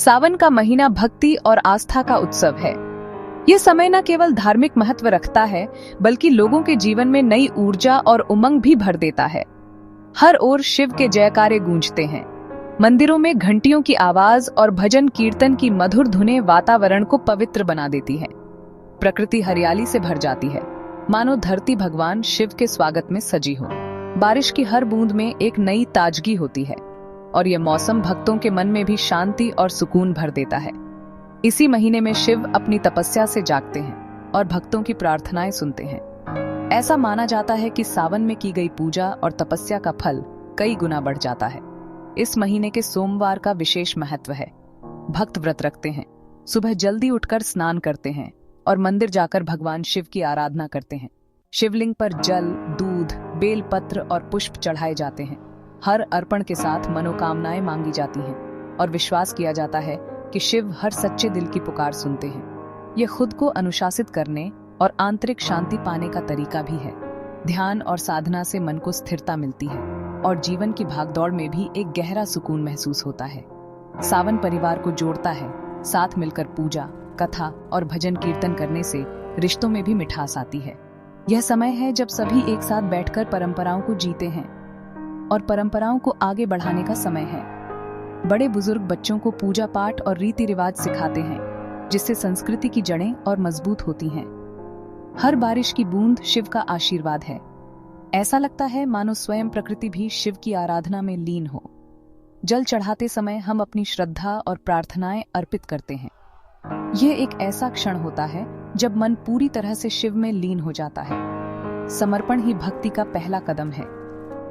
सावन का महीना भक्ति और आस्था का उत्सव है। ये समय न केवल धार्मिक महत्व रखता है, बल्कि लोगों के जीवन में नई ऊर्जा और उमंग भी भर देता है। हर ओर शिव के जयकारे गूंजते हैं। मंदिरों में घंटियों की आवाज और भजन कीर्तन की मधुर धुनें वातावरण को पवित्र बना देती हैं। प्रकृति हरियाली से भर जाती है, मानो धरती भगवान शिव के स्वागत में सजी हो। बारिश की हर बूंद में एक नई ताजगी होती है और यह मौसम भक्तों के मन में भी शांति और सुकून भर देता है। इसी महीने में शिव अपनी तपस्या से जागते हैं और भक्तों की प्रार्थनाएं सुनते हैं। ऐसा माना जाता है कि सावन में की गई पूजा और तपस्या का फल कई गुना बढ़ जाता है। इस महीने के सोमवार का विशेष महत्व है। भक्त व्रत रखते हैं, सुबह जल्दी उठकर स्नान करते हैं और मंदिर जाकर भगवान शिव की आराधना करते हैं। शिवलिंग पर जल, दूध, बेलपत्र और पुष्प चढ़ाए जाते हैं। हर अर्पण के साथ मनोकामनाएं मांगी जाती हैं और विश्वास किया जाता है कि शिव हर सच्चे दिल की पुकार सुनते हैं। यह खुद को अनुशासित करने और आंतरिक शांति पाने का तरीका भी है। ध्यान और साधना से मन को स्थिरता मिलती है और जीवन की भागदौड़ में भी एक गहरा सुकून महसूस होता है। सावन परिवार को जोड़ता है। साथ मिलकर पूजा, कथा और भजन कीर्तन करने से रिश्तों में भी मिठास आती है। यह समय है जब सभी एक साथ बैठकर परंपराओं को जीते हैं और परंपराओं को आगे बढ़ाने का समय है। बड़े बुजुर्ग बच्चों को पूजा पाठ और रीति रिवाज सिखाते हैं, जिससे संस्कृति की जड़ें और मजबूत होती हैं। हर बारिश की बूंद शिव का आशीर्वाद है। ऐसा लगता है मानो स्वयं प्रकृति भी शिव की आराधना में लीन हो। जल चढ़ाते समय हम अपनी श्रद्धा और प्रार्थनाएं अर्पित करते हैं। यह एक ऐसा क्षण होता है जब मन पूरी तरह से शिव में लीन हो जाता है। समर्पण ही भक्ति का पहला कदम है।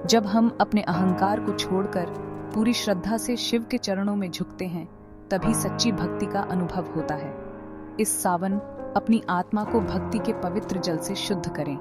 जब हम अपने अहंकार को छोड़कर पूरी श्रद्धा से शिव के चरणों में झुकते हैं, तभी सच्ची भक्ति का अनुभव होता है। इस सावन अपनी आत्मा को भक्ति के पवित्र जल से शुद्ध करें।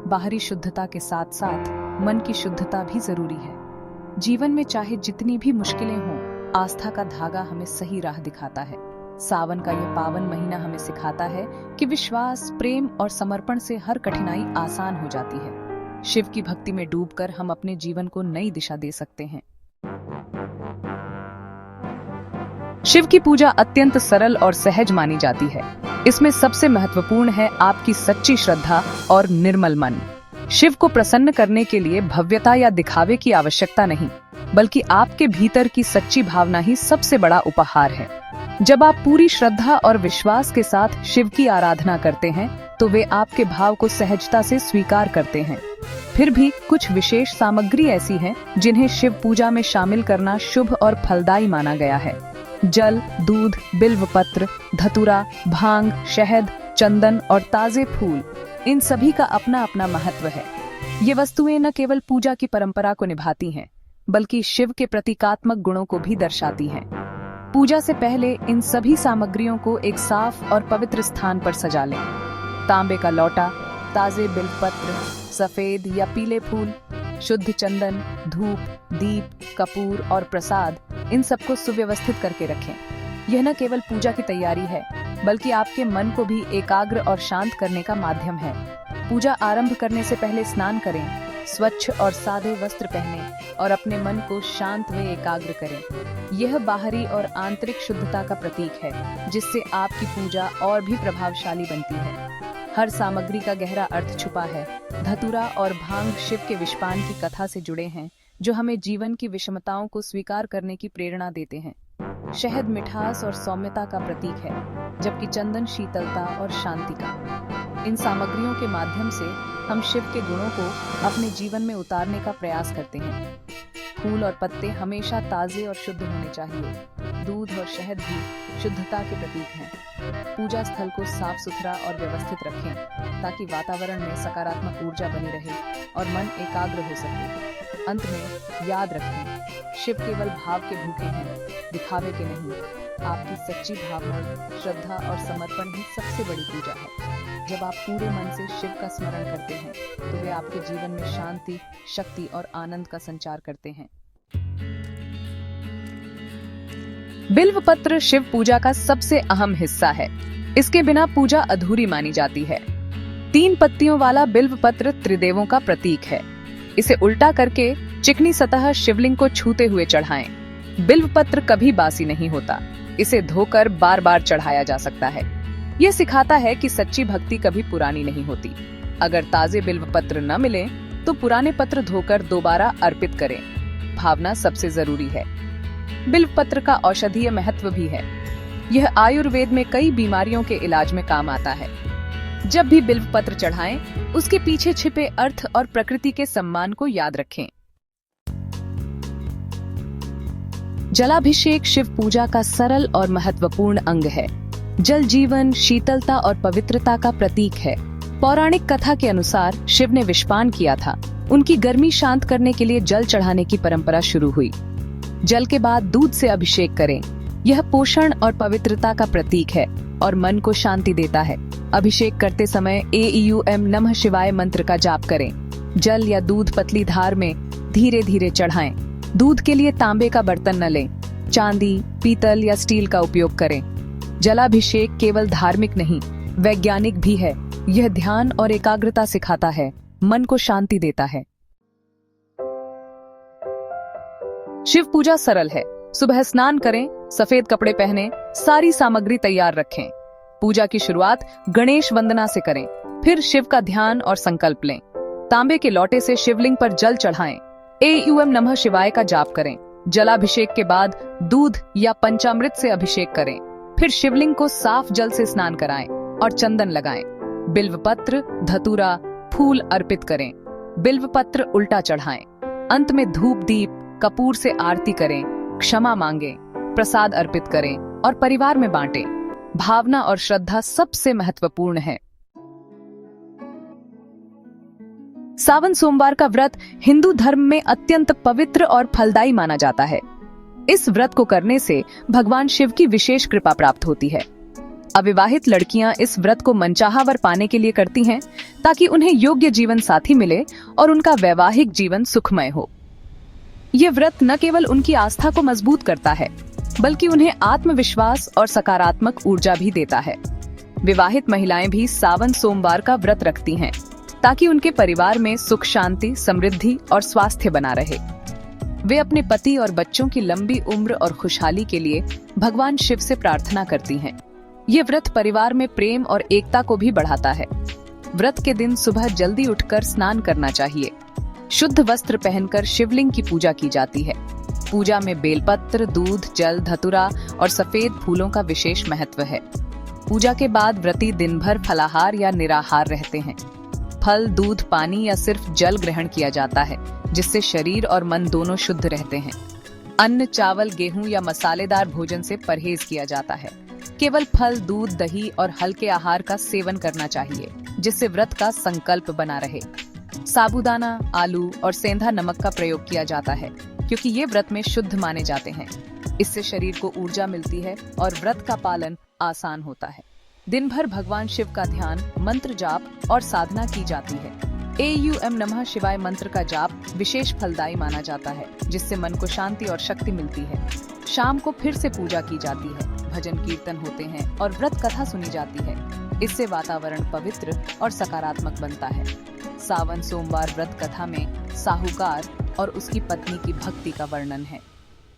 बाहरी शुद्धता के साथ साथ मन की शुद्धता भी जरूरी है। जीवन में चाहे जितनी भी मुश्किलें हों, आस्था का धागा हमें सही राह दिखाता है। सावन का यह पावन महीना हमें सिखाता है कि विश्वास, प्रेम और समर्पण से हर कठिनाई आसान हो जाती है। शिव की भक्ति में डूबकर हम अपने जीवन को नई दिशा दे सकते हैं। शिव की पूजा अत्यंत सरल और सहज मानी जाती है। इसमें सबसे महत्वपूर्ण है आपकी सच्ची श्रद्धा और निर्मल मन। शिव को प्रसन्न करने के लिए भव्यता या दिखावे की आवश्यकता नहीं, बल्कि आपके भीतर की सच्ची भावना ही सबसे बड़ा उपहार है। जब आप पूरी श्रद्धा और विश्वास के साथ शिव की आराधना करते हैं, तो वे आपके भाव को सहजता से स्वीकार करते हैं। फिर भी कुछ विशेष सामग्री ऐसी हैं जिन्हें शिव पूजा में शामिल करना शुभ और फलदायी माना गया है। जल, दूध, बिल्वपत्र, धतूरा, भांग, शहद, चंदन और ताजे फूल, इन सभी का अपना अपना महत्व है। ये वस्तुएं न केवल पूजा की परंपरा को निभाती हैं, बल्कि शिव के प्रतीकात्मक गुणों को भी दर्शाती हैं। पूजा से पहले इन सभी सामग्रियों को एक साफ और पवित्र स्थान पर सजा लें। तांबे का लोटा, ताजे बिल्वपत्र, सफेद या पीले फूल, शुद्ध चंदन, धूप, दीप, कपूर और प्रसाद, इन सबको सुव्यवस्थित करके रखें। यह न केवल पूजा की तैयारी है, बल्कि आपके मन को भी एकाग्र और शांत करने का माध्यम है। पूजा आरंभ करने से पहले स्नान करें, स्वच्छ और सादे वस्त्र पहनें और अपने मन को शांत व एकाग्र करें। यह बाहरी और आंतरिक शुद्धता का प्रतीक है, जिससे आपकी पूजा और भी प्रभावशाली बनती है। हर सामग्री का गहरा अर्थ छुपा है। धतूरा और भांग शिव के विषपान की कथा से जुड़े हैं, जो हमें जीवन की विषमताओं को स्वीकार करने की प्रेरणा देते हैं। शहद मिठास और सौम्यता का प्रतीक है, जबकि चंदन शीतलता और शांति का। इन सामग्रियों के माध्यम से हम शिव के गुणों को अपने जीवन में उतारने का प्रयास करते हैं। फूल और पत्ते हमेशा ताजे और शुद्ध होने चाहिए। दूध और शहद भी शुद्धता के प्रतीक हैं। पूजा स्थल को साफ सुथरा और व्यवस्थित रखें, ताकि वातावरण में सकारात्मक ऊर्जा बनी रहे और मन एकाग्र हो सके। अंत में याद रखें, शिव केवल भाव के भूखे हैं, दिखावे के नहीं। आपकी सच्ची भावना, श्रद्धा और समर्पण ही सबसे बड़ी पूजा है। जब आप पूरे मन से शिव का स्मरण करते हैं, तो वे आपके जीवन में शांति, शक्ति और आनंद का संचार करते हैं। बिल्वपत्र शिव पूजा का सबसे अहम हिस्सा है। इसके बिना पूजा अधूरी मानी जाती है। 3 पत्तियों वाला बिल्वपत्र त्रिदेवों का प्रतीक है। इसे उल्टा करके चिकनी सतह शिवलिंग को छूते हुए चढ़ाएं। बिल्वपत्र कभी बासी नहीं होता। इसे धोकर बार बार चढ़ाया जा सकता है। यह सिखाता है कि सच्ची भक्ति कभी पुरानी नहीं होती। अगर ताजे बिल्व पत्र न मिले तो पुराने पत्र धोकर दोबारा अर्पित करें। भावना सबसे जरूरी है। बिल्व पत्र का औषधीय महत्व भी है। यह आयुर्वेद में कई बीमारियों के इलाज में काम आता है। जब भी बिल्व पत्र चढ़ाएं, उसके पीछे छिपे अर्थ और प्रकृति के सम्मान को याद रखें। जलाभिषेक शिव पूजा का सरल और महत्वपूर्ण अंग है। जल जीवन, शीतलता और पवित्रता का प्रतीक है। पौराणिक कथा के अनुसार शिव ने विषपान किया था। उनकी गर्मी शांत करने के लिए जल चढ़ाने की परंपरा शुरू हुई। जल के बाद दूध से अभिषेक करें। यह पोषण और पवित्रता का प्रतीक है और मन को शांति देता है। अभिषेक करते समय एईयूएम नमः शिवाय मंत्र का जाप करें। जल या दूध पतली धार में धीरे धीरे चढ़ाएं। दूध के लिए तांबे का बर्तन न लें। चांदी, पीतल या स्टील का उपयोग करें। जलाभिषेक केवल धार्मिक नहीं, वैज्ञानिक भी है। यह ध्यान और एकाग्रता सिखाता है, मन को शांति देता है। शिव पूजा सरल है। सुबह स्नान करें, सफेद कपड़े पहनें, सारी सामग्री तैयार रखें। पूजा की शुरुआत गणेश वंदना से करें, फिर शिव का ध्यान और संकल्प लें। तांबे के लोटे से शिवलिंग पर जल चढ़ाएं। एयूएम नमः शिवाय का जाप करें। जलाभिषेक के बाद दूध या पंचामृत से अभिषेक करें। फिर शिवलिंग को साफ जल से स्नान कराएं और चंदन लगाएं। बिल्व पत्र, धतूरा, फूल अर्पित करें। बिल्व पत्र उल्टा चढ़ाएं। अंत में धूप दीप कपूर से आरती करें, क्षमा मांगें, प्रसाद अर्पित करें और परिवार में बांटें। भावना और श्रद्धा सबसे महत्वपूर्ण है। सावन सोमवार का व्रत हिंदू धर्म में अत्यंत पवित्र और फलदायी माना जाता है। इस व्रत को करने से भगवान शिव की विशेष कृपा प्राप्त होती है। अविवाहित लड़कियां इस व्रत को मनचाहा वर पाने के लिए करती हैं, ताकि उन्हें योग्य जीवन साथी मिले और उनका वैवाहिक जीवन सुखमय हो। ये व्रत न केवल उनकी आस्था को मजबूत करता है, बल्कि उन्हें आत्मविश्वास और सकारात्मक ऊर्जा भी देता है। विवाहित महिलाएं भी सावन सोमवार का व्रत रखती हैं, ताकि उनके परिवार में सुख शांति, समृद्धि और स्वास्थ्य बना रहे। वे अपने पति और बच्चों की लंबी उम्र और खुशहाली के लिए भगवान शिव से प्रार्थना करती हैं। ये व्रत परिवार में प्रेम और एकता को भी बढ़ाता है। व्रत के दिन सुबह जल्दी उठकर स्नान करना चाहिए। शुद्ध वस्त्र पहनकर शिवलिंग की पूजा की जाती है। पूजा में बेलपत्र, दूध, जल, धतूरा और सफेद फूलों का विशेष महत्व है। पूजा के बाद व्रती दिन भर फलाहार या निराहार रहते हैं। फल, दूध, पानी या सिर्फ जल ग्रहण किया जाता है, जिससे शरीर और मन दोनों शुद्ध रहते हैं। अन्न, चावल, गेहूं या मसालेदार भोजन से परहेज किया जाता है। केवल फल, दूध, दही और हल्के आहार का सेवन करना चाहिए, जिससे व्रत का संकल्प बना रहे। साबूदाना, आलू और सेंधा नमक का प्रयोग किया जाता है, क्योंकि ये व्रत में शुद्ध माने जाते हैं। इससे शरीर को ऊर्जा मिलती है और व्रत का पालन आसान होता है। दिन भर भगवान शिव का ध्यान, मंत्र जाप और साधना की जाती है। एयूएम नमः शिवाय मंत्र का जाप विशेष फलदायी माना जाता है, जिससे मन को शांति और शक्ति मिलती है। शाम को फिर से पूजा की जाती है, भजन कीर्तन होते हैं और व्रत कथा सुनी जाती है। इससे वातावरण पवित्र और सकारात्मक बनता है। सावन सोमवार व्रत कथा में साहूकार और उसकी पत्नी की भक्ति का वर्णन है।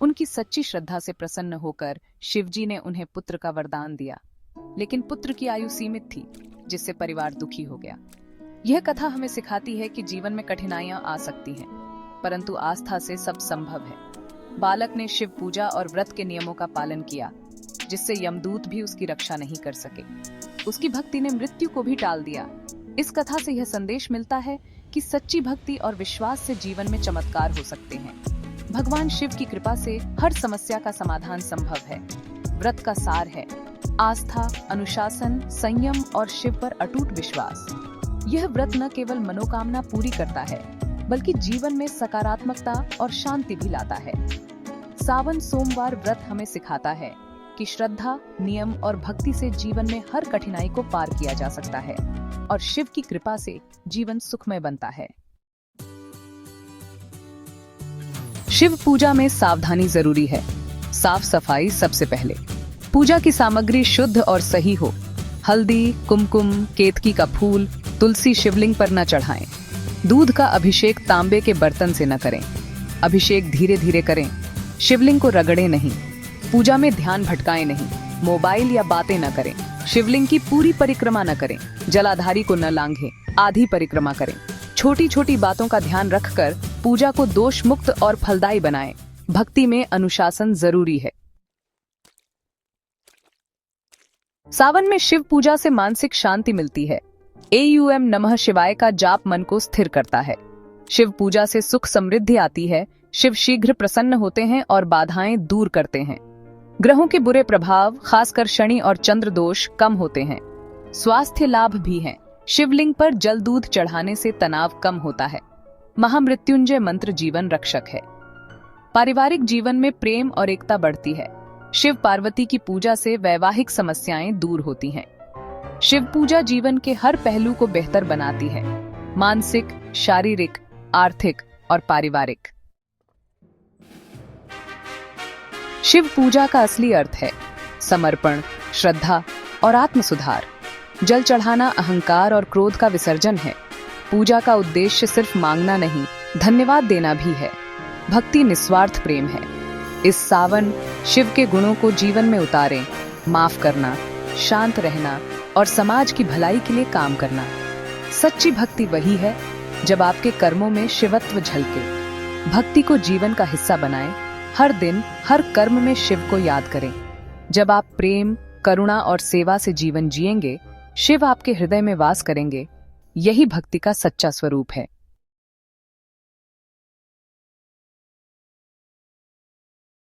उनकी सच्ची श्रद्धा से प्रसन्न होकर शिवजी ने उन्हें पुत्र का वरदान दिया, लेकिन पुत्र की आयु सीमित थी, जिससे परिवार दुखी हो गया। यह कथा हमें सिखाती है कि जीवन में कठिनाइयां आ सकती हैं, परंतु आस्था से सब संभव है। बालक ने शिव पूजा और व्रत के नियमों का पालन किया, जिससे यमदूत भी उसकी रक्षा नहीं कर सके। उसकी भक्ति ने मृत्यु को भी टाल दिया। इस कथा से यह संदेश मिलता है कि सच्ची भक्ति और विश्वास से जीवन में चमत्कार हो सकते हैं। भगवान शिव की कृपा से हर समस्या का समाधान संभव है। व्रत का सार है आस्था, अनुशासन, संयम और शिव पर अटूट विश्वास। यह व्रत न केवल मनोकामना पूरी करता है, बल्कि जीवन में सकारात्मकता और शांति भी लाता है। सावन सोमवार व्रत हमें सिखाता है कि श्रद्धा, नियम और भक्ति से जीवन में हर कठिनाई को पार किया जा सकता है और शिव की कृपा से जीवन सुखमय बनता है। शिव पूजा में सावधानी जरूरी है। साफ सफाई सबसे पहले। पूजा की सामग्री शुद्ध और सही हो। हल्दी, कुमकुम, केतकी का फूल, तुलसी शिवलिंग पर न चढ़ाएं। दूध का अभिषेक तांबे के बर्तन से न करें। अभिषेक धीरे धीरे करें। शिवलिंग को रगड़े नहीं। पूजा में ध्यान भटकाएं नहीं, मोबाइल या बातें न करें, शिवलिंग की पूरी परिक्रमा न करें, जलाधारी को न लांघें, आधी परिक्रमा करें। छोटी छोटी बातों का ध्यान रखकर पूजा को दोष मुक्त और फलदायी बनाएं। भक्ति में अनुशासन जरूरी है। सावन में शिव पूजा से मानसिक शांति मिलती है। एयूएम नमः शिवाय का जाप मन को स्थिर करता है। शिव पूजा से सुख समृद्धि आती है। शिव शीघ्र प्रसन्न होते हैं और बाधाएं दूर करते हैं। ग्रहों के बुरे प्रभाव, खासकर शनि और चंद्र दोष, कम होते हैं। स्वास्थ्य लाभ भी हैं। शिवलिंग पर जल दूध चढ़ाने से तनाव कम होता है। महामृत्युंजय मंत्र जीवन रक्षक है। पारिवारिक जीवन में प्रेम और एकता बढ़ती है। शिव पार्वती की पूजा से वैवाहिक समस्याएं दूर होती हैं। शिव पूजा जीवन के हर पहलू को बेहतर बनाती है, मानसिक, शारीरिक, आर्थिक और पारिवारिक। शिव पूजा का असली अर्थ है समर्पण, श्रद्धा और आत्म सुधार। जल चढ़ाना अहंकार और क्रोध का विसर्जन है। पूजा का उद्देश्य सिर्फ मांगना नहीं, धन्यवाद देना भी है। भक्ति निस्वार्थ प्रेम है। इस सावन शिव के गुणों को जीवन में उतारें। माफ करना, शांत रहना और समाज की भलाई के लिए काम करना। सच्ची भक्ति वही है जब आपके कर्मों में शिवत्व झलके। भक्ति को जीवन का हिस्सा बनाएं। हर दिन, हर कर्म में शिव को याद करें। जब आप प्रेम, करुणा और सेवा से जीवन जिएंगे, शिव आपके हृदय में वास करेंगे। यही भक्ति का सच्चा स्वरूप है।